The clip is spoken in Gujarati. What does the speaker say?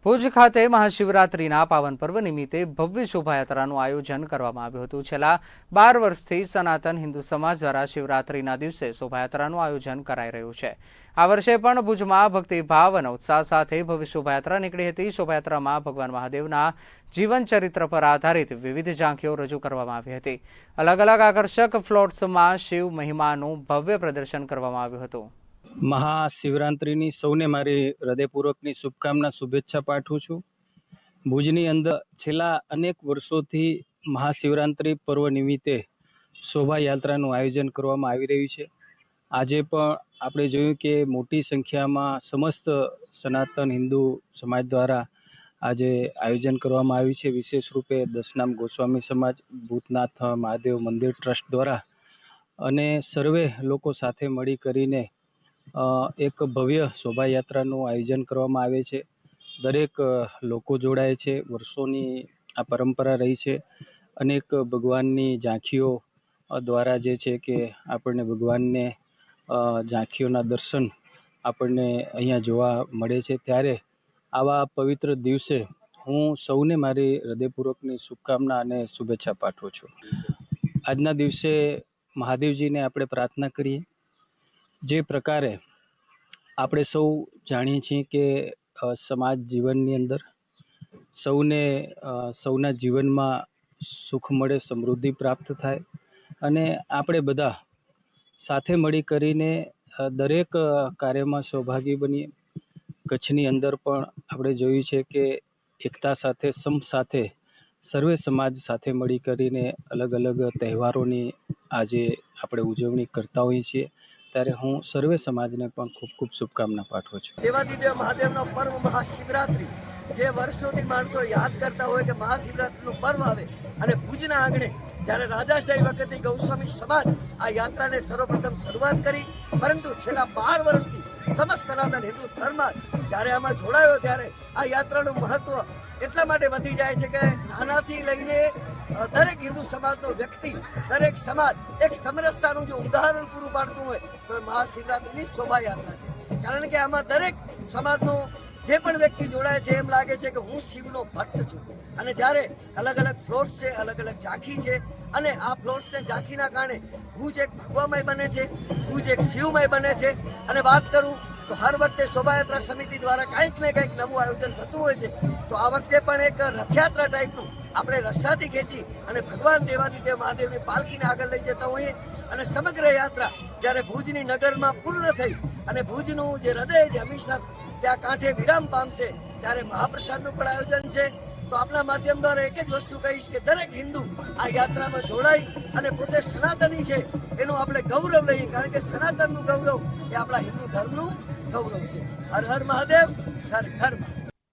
ભુજ ખાતે મહાશિવરાત્રિના પાવન પર્વ નિમિત્તે ભવ્ય શોભાયાત્રાનું આયોજન કરવામાં આવ્યું હતું। છેલ્લા 12 વર્ષથી સનાતન હિન્દુ સમાજ દ્વારા શિવરાત્રિના દિવસે શોભાયાત્રાનું આયોજન કરાઈ રહ્યું છે। આ વર્ષે પણ ભુજમાં ભક્તિભાવ અને ઉત્સાહ સાથે ભવ્ય શોભાયાત્રા નીકળી હતી। શોભાયાત્રામાં ભગવાન મહાદેવના જીવન ચરિત્ર પર આધારિત વિવિધ ઝાંખીઓ રજૂ કરવામાં આવી હતી। અલગ અલગ આકર્ષક ફ્લોટ્સમાં શિવ મહિમાનું ભવ્ય પ્રદર્શન કરવામાં આવ્યું હતું। મહાશિવરાત્રિની સૌને મારી હૃદયપૂર્વકની શુભકામના શુભેચ્છા પાઠવું છું। ભુજની અંદર છેલ્લા અનેક વર્ષોથી મહાશિવરાત્રિ પર્વ નિમિત્તે શોભાયાત્રાનું આયોજન કરવામાં આવી રહ્યું છે। આજે પણ આપણે જોયું કે મોટી સંખ્યામાં સમસ્ત સનાતન હિન્દુ સમાજ દ્વારા આજે આયોજન કરવામાં આવ્યું છે। વિશેષ રૂપે દશનામ ગોસ્વામી સમાજ, ભૂતનાથ મહાદેવ મંદિર ટ્રસ્ટ દ્વારા અને સર્વે લોકો સાથે મળી કરીને એક ભવ્ય શોભાયાત્રાનું આયોજન કરવામાં આવે છે। દરેક લોકો જોડાય છે। વર્ષોની આ પરંપરા રહી છે। અનેક ભગવાનની ઝાંખીઓ દ્વારા જે છે કે આપણને ભગવાનને ઝાંખીઓના દર્શન આપણને અહીંયા જોવા મળે છે। ત્યારે આવા પવિત્ર દિવસે હું સૌને મારી હૃદયપૂર્વકની શુભકામના અને શુભેચ્છા પાઠવું છું। આજના દિવસે મહાદેવજીને આપણે પ્રાર્થના કરીએ। જે પ્રકારે આપણે સૌ જાણીએ છીએ કે સમાજ જીવનની અંદર સૌના જીવનમાં સુખ મળે, સમૃદ્ધિ પ્રાપ્ત થાય અને આપણે બધા સાથે મળી કરીને દરેક કાર્યમાં સહભાગી બનીએ। કચ્છની અંદર પણ આપણે જોયું છે કે એકતા સાથે સાથે સર્વે સમાજ સાથે મળી કરીને અલગ અલગ તહેવારોની આજે આપણે ઉજવણી કરતા હોઈએ છીએ। ત્યારે હું સર્વે સમાજને પણ ખૂબ ખૂબ શુભકામના પાઠવું છું। દેવાદિદેવ મહાદેવનો પર્વ મહાશિવરાત્રિ જે વર્ષોથી માણસો યાદ કરતા હોય કે મહાશિવરાત્રિનું પર્વ આવે અને ભુજના આંગણે જ્યારે રાજાશાહી વખતે ગૌસ્વામી સમાજ આ યાત્રાને સર્વપ્રથમ શરૂઆત કરી, પરંતુ છેલ્લા 12 વર્ષથી સમસ્ત સનાતન હિન્દુ સમાજ જ્યારે આમાં જોડાયો ત્યારે આ યાત્રાનું મહત્વ એટલા માટે વધી જાય છે કે નાનાથી લઈને દરેક હિન્દુ સમાજનો વ્યક્તિ, દરેક સમાજ એક સમરસતાનું જો ઉદાહરણ પૂરું પાડતું હોય તો મહાશિવરાત્રિની શોભાયાત્રા છે। કારણ કે આમાં દરેક સમાજનો જે પણ વ્યક્તિ જોડાય છે એમ લાગે છે કે હું શિવનો ભક્ત છું। અને જ્યારે અલગ અલગ ફ્લોટ્સ છે, અલગ અલગ ઝાંખી છે અને આ ફ્લોટ્સ છે ઝાંખીના કારણે ભુજ એક ભગવામય બને છે, ભુજ એક શિવમય બને છે। અને વાત કરું તો હર વખતે શોભાયાત્રા સમિતિ દ્વારા કંઈક ને કંઈક નવું આયોજન થતું હોય છે। તો આ વખતે પણ એક રથયાત્રા ટાઈપનું આપણે રસ્સાથી ખેંચી અને ભગવાન દેવાદિદેવ મહાદેવની પાલખીને આગળ લઈ જતા હોઈએ અને સમગ્ર યાત્રા જ્યારે ભુજની નગરમાં પૂર્ણ થઈ અને ભુજનું જે હૃદય છે હંમેશા ત્યાં કાંઠે વિરામ પામશે ત્યારે મહાપ્રસાદનું પણ આયોજન છે। તો આપણા માધ્યમ દ્વારા એક જ વસ્તુ કહીશ કે દરેક હિન્દુ આ યાત્રામાં જોડાઈ અને પોતે સનાતની છે એનું આપણે ગૌરવ લઈએ, કારણ કે સનાતનનું ગૌરવ એ આપણા હિન્દુ ધર્મનું ગૌરવ છે। હર હર મહાદેવ, ઘર ઘર મહાદેવ।